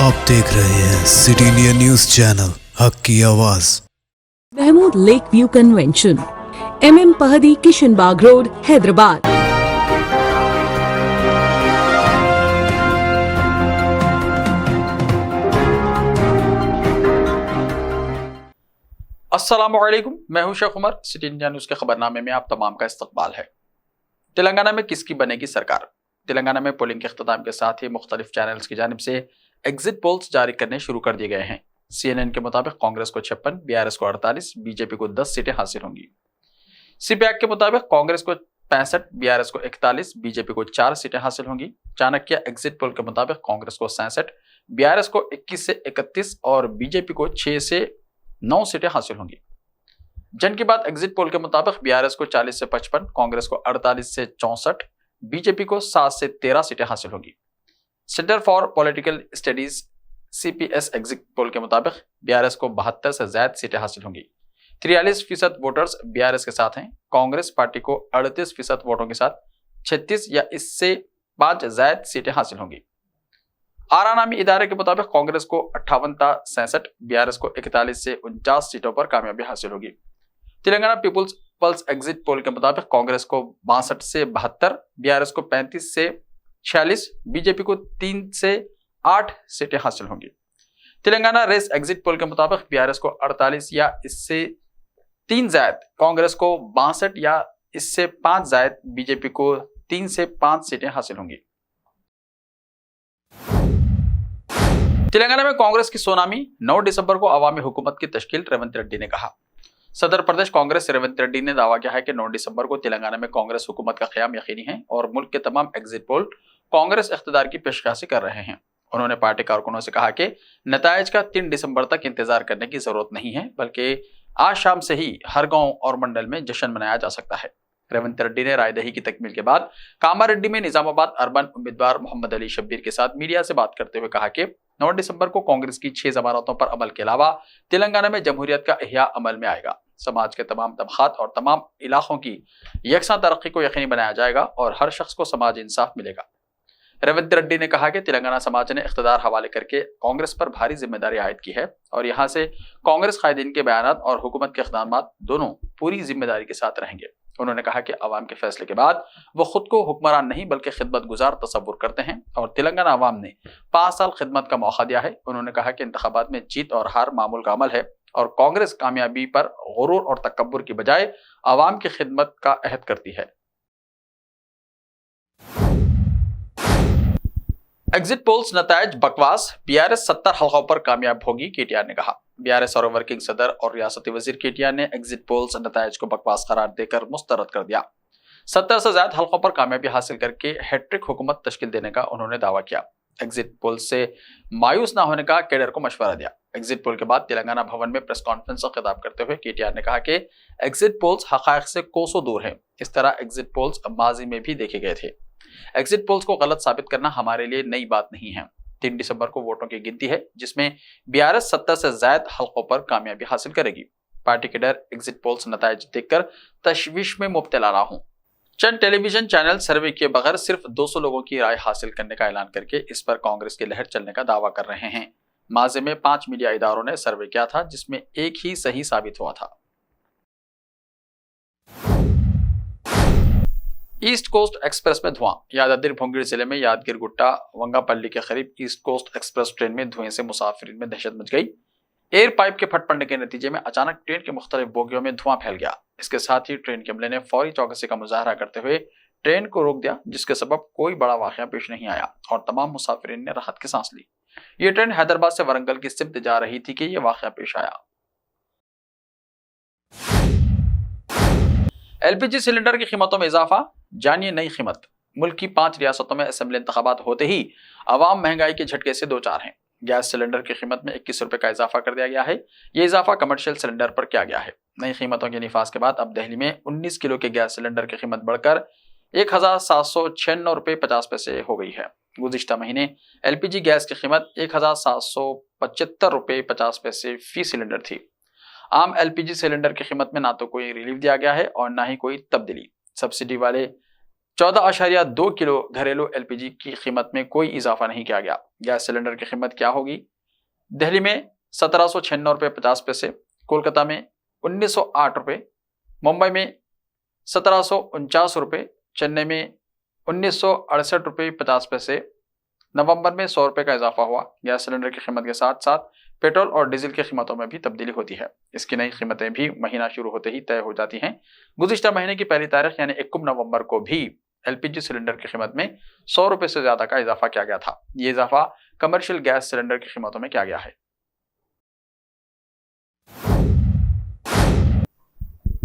आप देख रहे हैं सिटी इंडिया न्यूज चैनल, हक की आवाज। Mahmood lake view convention, MM Pahadi, Kishanbagh road, Hyderabad. अस्सलामुअलैकुम, मैं हूं Sheikh Umar. City India news के खबरनामे में आप तमाम का इस्तकबाल है। तेलंगाना में किसकी बनेगी सरकार? तेलंगाना में पोलिंग के इख्तिताम के साथ ही मुख्तलिफ चैनल्स की जानिब से एग्जिट पोल्स जारी करने शुरू कर दिए गए हैं। CNN के मुताबिक कांग्रेस को 56, BRS को 48, बीजेपी को 10 सीटें हासिल होंगी। CPAC के मुताबिक कांग्रेस को 65, BRS को 41, बीजेपी को 4 सीटें हासिल होंगी। चाणक्य एग्जिट पोल के मुताबिक कांग्रेस को 67, BRS को 21 से 31 और बीजेपी को 6 से 9 सीटें हासिल होंगी। जन की बात एग्जिट पोल के मुताबिक BRS को 40 से 55, कांग्रेस को 48 से 64, बीजेपी को 7 से 13 सीटें हासिल होंगी। Centre for political studies CPS exit poll के मुताबिक BRS को 72 से ज्यादा सीटें हासिल होंगी। 43% वोटर्स BRS के साथ हैं। कांग्रेस पार्टी को 38% वोटों के साथ 36 या इससे 5 ज्यादा सीटें हासिल होंगी। आरा नामी इदारे के मुताबिक कांग्रेस को 58 था 66, BRS को 41 से 49 सीटों पर कामयाबी हासिल होगी। Telangana People's Pulse exit poll के मुताबिक कांग्रेस को 62 से 72, BRS को 35 से 46, बीजेपी को 3 से 8 सीटें हासिल होंगी। तेलंगाना रेस एग्जिट पोल के मुताबिक BRS को 48 या इससे 3 जायद, कांग्रेस को 62 या इससे 5 जायद, बीजेपी को 3 से 5 सीटें हासिल होंगी। तेलंगाना में कांग्रेस की सोनामी, 9 दिसंबर को अवामी हुकूमत की तश्कील, रेवंत रेड्डी ने कहा। सदर प्रदेश कांग्रेस रेवंत रेड्डी ने दावा किया है कि 9 दिसंबर को तेलंगाना में कांग्रेस हुकूमत का क़याम यकीनी है और मुल्क के तमाम एग्जिट पोल कांग्रेस इख्तिदार की पेशकशी कर रहे हैं। उन्होंने पार्टी कारकुनों से कहा कि नतायज का 3 दिसंबर तक इंतजार करने की जरूरत नहीं है, बल्कि आज शाम से ही हर गांव और मंडल में जश्न मनाया जा सकता है। रेवंत रेड्डी ने रायदही की तकमील के बाद कामारेड्डी में निजामाबाद अर्बन उम्मीदवार मोहम्मद अली शब्बीर के साथ मीडिया से बात करते हुए कहा कि 9 दिसंबर को कांग्रेस की 6 जमानतों पर अमल के अलावा तेलंगाना में जमहूरियत का इह्या अमल में आएगा। समाज के तमाम तबकात और तमाम इलाकों की यकसा तरक्की को यकीनी बनाया जाएगा और हर शख्स को समाज इंसाफ मिलेगा। रेवंत रेड्डी ने कहा कि तेलंगाना समाज ने इख्तिदार हवाले करके कांग्रेस पर भारी जिम्मेदारी आयद की है और यहाँ से कांग्रेस कायदीन के बयानात और हुकूमत के इक़दाम दोनों पूरी जिम्मेदारी के साथ रहेंगे। उन्होंने कहा कि अवाम के फैसले के बाद वो खुद को हुक्मरान नहीं बल्कि खिदमत गुजार तसव्वुर करते हैं और तेलंगाना अवाम ने 5 साल खिदमत का मौका दिया है। उन्होंने कहा कि इंतखाबात में जीत और हार मामूल का अमल है और कांग्रेस कामयाबी पर गुरूर और तकब्बुर की बजाय अवाम की खिदमत का अहद करती है। एग्जिट पोल्स नतायज बकवास, BRS 70 हल्कों पर कामयाब होगी, KTR ने कहा। BRS और वर्किंग सदर और रियासती वजीर KTR ने एग्जिट पोल्स नतायज को बकवास करार देकर मुस्तरद कर दिया। 70 से ज्यादा हल्कों पर कामयाबी हासिल करके हैट्रिक हुकूमत तश्कील देने का उन्होंने दावा किया। एग्जिट पोल से मायूस ना होने का कैडर को मशवरा दिया। एग्जिट पोल के बाद तेलंगाना भवन में प्रेस कॉन्फ्रेंस से खिताब करते हुए KTR ने कहा कि एग्जिट पोल्स हकायक से कोसों दूर हैं। इस तरह एग्जिट पोल्स माजी में भी देखे गए थे। एग्जिट पोल्स को गलत साबित करना हमारे लिए नई बात नहीं है। 3 दिसंबर को वोटों की गिनती है जिसमें BRS 70 से ज्यादा हल्कों पर कामयाबी हासिल करेगी। पार्टी के डर एग्जिट पोल्स नतायज देखकर तशवीश में मुब्तला ना हूं। चंद टेलीविजन चैनल सर्वे किए बगैर सिर्फ 200 लोगों की राय हासिल करने का ऐलान करके इस पर कांग्रेस की लहर चलने का दावा कर रहे हैं। माज़े में 5 मीडिया इदारों ने सर्वे किया था जिसमें एक ही सही साबित हुआ था। ईस्ट कोस्ट एक्सप्रेस में धुआं, यादाद्री भोंगीर जिले में यादगिर गुट्टा वंगापल्ली के करीब ईस्ट कोस्ट एक्सप्रेस ट्रेन में धुएं से मुसाफिरीन में दहशत मच गई। एयर पाइप के फट पड़ने के नतीजे में अचानक ट्रेन के मुख्तलिफ बोगियों में धुआं फैल गया। इसके साथ ही ट्रेन के अमले ने फौरी चौकसी का मुजाहरा करते हुए ट्रेन को रोक दिया, जिसके सबब कोई बड़ा वाकया पेश नहीं आया और तमाम मुसाफिरीन ने राहत की सांस ली। ये ट्रेन हैदराबाद से वरंगल की सिमत जा रही थी कि यह वाकया पेश आया। LPG सिलेंडर की कीमतों में इजाफा, जानिए नई कीमत। मुल्क की 5 रियासतों में असेंबली इंतखाबात होते ही अवाम महंगाई के झटके से 2 चार हैं। गैस सिलेंडर की कीमत में 21 रुपए का इजाफा कर दिया गया है। ये इजाफा कमर्शियल सिलेंडर पर किया गया है। नई कीमतों के निफाज के बाद अब दिल्ली में 19 किलो के गैस सिलेंडर की कीमत बढ़कर 1796 रुपए 50 पैसे हो गई है। गुज़िश्ता महीने LPG गैस की कीमत 1775 रुपए 50 पैसे फी सिलेंडर थी। आम LPG सिलेंडर की कीमत में ना तो कोई रिलीफ दिया गया है और ना ही कोई तब्दीली। सब्सिडी वाले 14.2 किलो घरेलू एलपीजी की कीमत में कोई इजाफा नहीं किया गया। गैस सिलेंडर की कीमत क्या होगी? दिल्ली में 1796 रुपये 50 पैसे, कोलकाता में 1908 रुपये, मुंबई में 1749 रुपये, चेन्नई में 1968 रुपये 50 पैसे। नवंबर में 100 रुपये का इजाफा हुआ। गैस सिलेंडर की कीमत के साथ साथ पेट्रोल और डीजल की कीमतों में भी तब्दीली होती है। इसकी नई कीमतें भी महीना शुरू होते ही तय हो जाती हैं। गुज़िश्ता महीने की पहली तारीख यानी 21 नवंबर को भी एलपीजी सिलेंडर की कीमत में 100 रुपये से ज्यादा का इजाफा किया गया था। ये इजाफा कमर्शियल गैस सिलेंडर की कीमतों में किया गया है।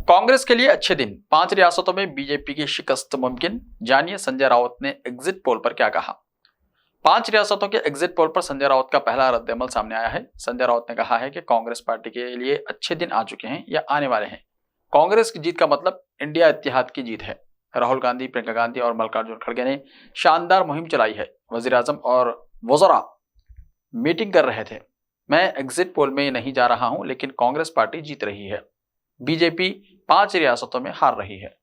कांग्रेस के लिए अच्छे दिन, 5 रियासतों में बीजेपी की शिकस्त मुमकिन। जानिए संजय राउत ने एग्जिट पोल पर क्या कहा। 5 रियासतों के एग्जिट पोल पर संजय राउत का पहला रद्देमल सामने आया है। संजय राउत ने कहा है कि कांग्रेस पार्टी के लिए अच्छे दिन आ चुके हैं या आने वाले हैं। कांग्रेस की जीत का मतलब इंडिया इत्तेहाद की जीत है। राहुल गांधी, प्रियंका गांधी और मल्लिकार्जुन खड़गे ने शानदार मुहिम चलाई है। वजीर आजम और वज़रा मीटिंग कर रहे थे। मैं एग्जिट पोल में नहीं जा रहा हूं, लेकिन कांग्रेस पार्टी जीत रही है। बीजेपी 5 रियासतों में हार रही है।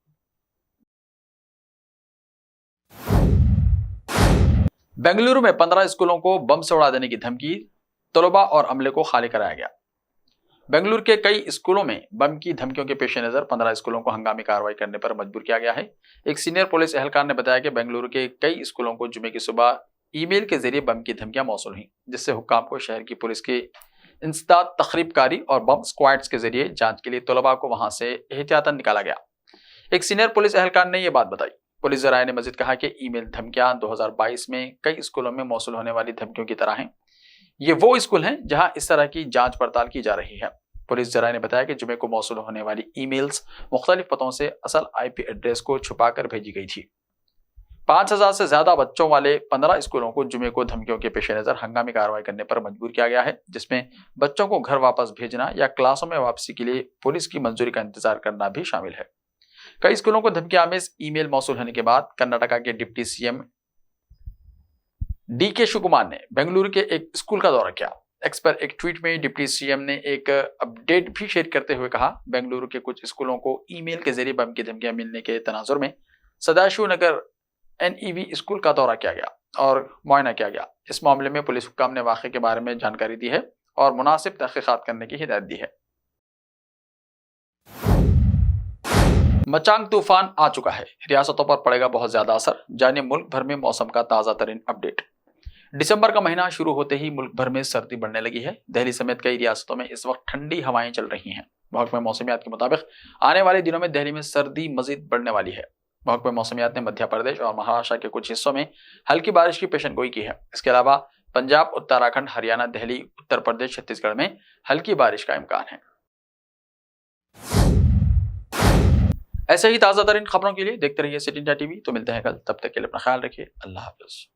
बेंगलुरु में 15 स्कूलों को बम से उड़ा देने की धमकी, तलबा और अमले को खाली कराया गया। बेंगलुरु के कई स्कूलों में बम की धमकियों के पेश नजर 15 स्कूलों को हंगामी कार्रवाई करने पर मजबूर किया गया है। एक सीनियर पुलिस एहलकार ने बताया कि बेंगलुरु के कई स्कूलों को जुमे की सुबह ईमेल के जरिए बम की धमकियां मौसूल हुई, जिससे हुक्काम को शहर की पुलिस के इंसदाद तखरीबकारी और बम स्क्वाड्स के जरिए जांच के लिए तलबा को वहां से एहतियातन निकाला गया। एक सीनियर पुलिस एहलकार ने यह बात बताई। पुलिस जराये ने मजीद कहा कि ईमेल धमकियां 2022 में कई स्कूलों में मौसूल होने वाली धमकियों की तरह हैं। ये वो स्कूल हैं जहां इस तरह की जांच पड़ताल की जा रही है। पुलिस जराये ने बताया कि जुमे को मौसूल होने वाली ईमेल्स मुख्तलिफ पतों से असल आईपी एड्रेस को छुपाकर भेजी गई थी। 5000 से ज्यादा बच्चों वाले 15 स्कूलों को जुमे को धमकियों के पेश नजर हंगामी कार्रवाई करने पर मजबूर किया गया है, जिसमें बच्चों को घर वापस भेजना या क्लासों में वापसी के लिए पुलिस की मंजूरी का इंतजार करना भी शामिल है। कई स्कूलों को धमकी आमेज ईमेल मौसूल होने के बाद कर्नाटका के डिप्टी सीएम डीके शिवकुमार ने बेंगलुरु के एक स्कूल का दौरा किया। एक्स पर एक ट्वीट में डिप्टी सीएम ने एक अपडेट भी शेयर करते हुए कहा, बेंगलुरु के कुछ स्कूलों को ईमेल के जरिए बम की धमकियां मिलने के तनाजुर में सदाशिव नगर NEV स्कूल का दौरा किया गया और मुआयना किया गया। इस मामले में पुलिस हुक्काम ने वाक़े के बारे में जानकारी दी है और मुनासिब तहकीकात करने की हिदायत दी है। मचांग तूफान आ चुका है, रियासतों पर पड़ेगा बहुत ज्यादा असर। जानिए मुल्क भर में मौसम का ताजा तरीन अपडेट। दिसंबर का महीना शुरू होते ही मुल्क भर में सर्दी बढ़ने लगी है। दिल्ली समेत कई रियासतों में इस वक्त ठंडी हवाएं चल रही हैं। महकमे मौसमियात के मुताबिक आने वाले दिनों में दिल्ली में सर्दी मजीद बढ़ने वाली है। महकमे मौसमियात ने मध्य प्रदेश और महाराष्ट्र के कुछ हिस्सों में हल्की बारिश की पेशनगोई की है। इसके अलावा पंजाब, उत्तराखंड, हरियाणा, दिल्ली, उत्तर प्रदेश, छत्तीसगढ़ में हल्की बारिश का इम्कान है। ऐसे ही ताजा तरीन खबरों के लिए देखते रहिए सिटी इंडिया टीवी। तो मिलते हैं कल, तब तक के लिए अपना ख्याल रखिए। अल्लाह हाफिज।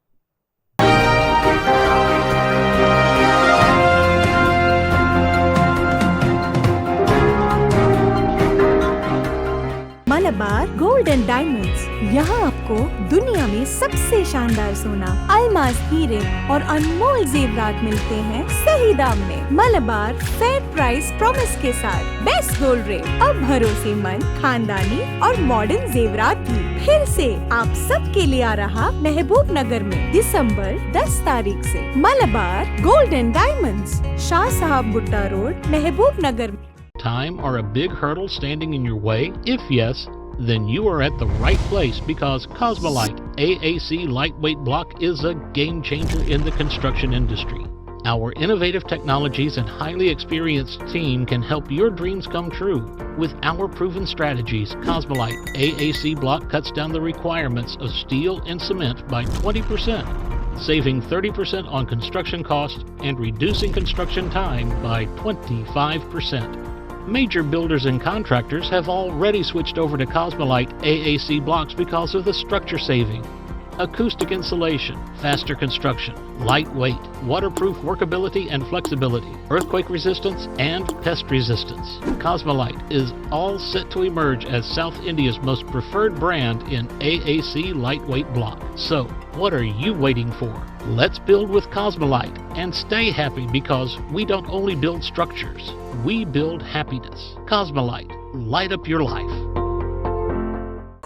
मलबार गोल्ड एंड डायमंड्स, यहाँ आपको दुनिया में सबसे शानदार सोना, अलमास हीरे और अनमोल जेवरात मिलते हैं सही दाम में। मलबार फेयर प्राइस प्रॉमिस के साथ बेस्ट गोल्ड रेट, अब भरोसेमंद, खानदानी और मॉडर्न जेवरात भी फिर से आप सब के लिए आ रहा महबूब नगर में दिसंबर 10 तारीख से। Malabar gold and diamonds, Shah साहब भुट्टा रोड, महबूब नगर में। Time or a big hurdle standing in your way? If yes, then you are at the right place, because Cosmolite AAC lightweight block is a game changer in the construction industry. Our innovative technologies and highly experienced team can help your dreams come true. With our proven strategies, Cosmolite AAC block cuts down the requirements of steel and cement by 20%, saving 30% on construction costs and reducing construction time by 25%. Major builders and contractors have already switched over to Cosmolite AAC blocks because of the structure saving, acoustic insulation, faster construction, lightweight, waterproof workability and flexibility, earthquake resistance, and pest resistance. Cosmolite is all set to emerge as South India's most preferred brand in AAC lightweight block. So, what are you waiting for? Let's build with Cosmolite and stay happy, because we don't only build structures, we build happiness. Cosmolite, light up your life.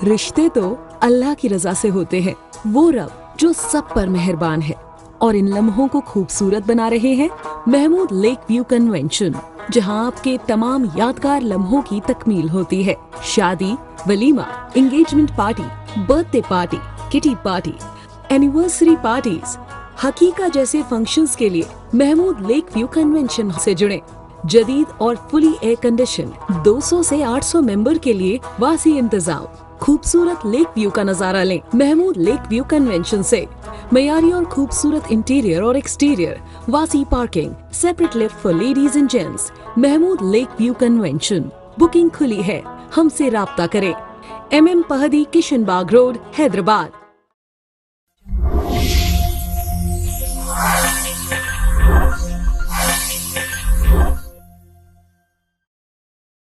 रिश्ते तो अल्लाह की रजा से होते हैं। वो रब जो सब पर मेहरबान है। और इन लम्हों को खूबसूरत बना रहे हैं महमूद लेक व्यू कन्वेंशन, जहां आपके तमाम यादगार लम्हों की तकमील होती है। शादी, वलीमा, engagement party, birthday party, kitty party, anniversary parties, हकीका जैसे फंक्शंस के लिए महमूद लेक व्यू कन्वेंशन से जुड़े। जदीद और फुली एयर कंडीशन 200 से 800 मेंबर के लिए वासी इंतजाम। खूबसूरत लेक व्यू का नजारा लें महमूद लेक व्यू कन्वेंशन से। मयारी और खूबसूरत इंटीरियर और एक्सटीरियर, वासी parking, separate lift for ladies and gents. Mahmood lake view convention. Booking खुली है, हमसे राब्ता करें। MM Pahadi, Kishan Bagh road, Hyderabad.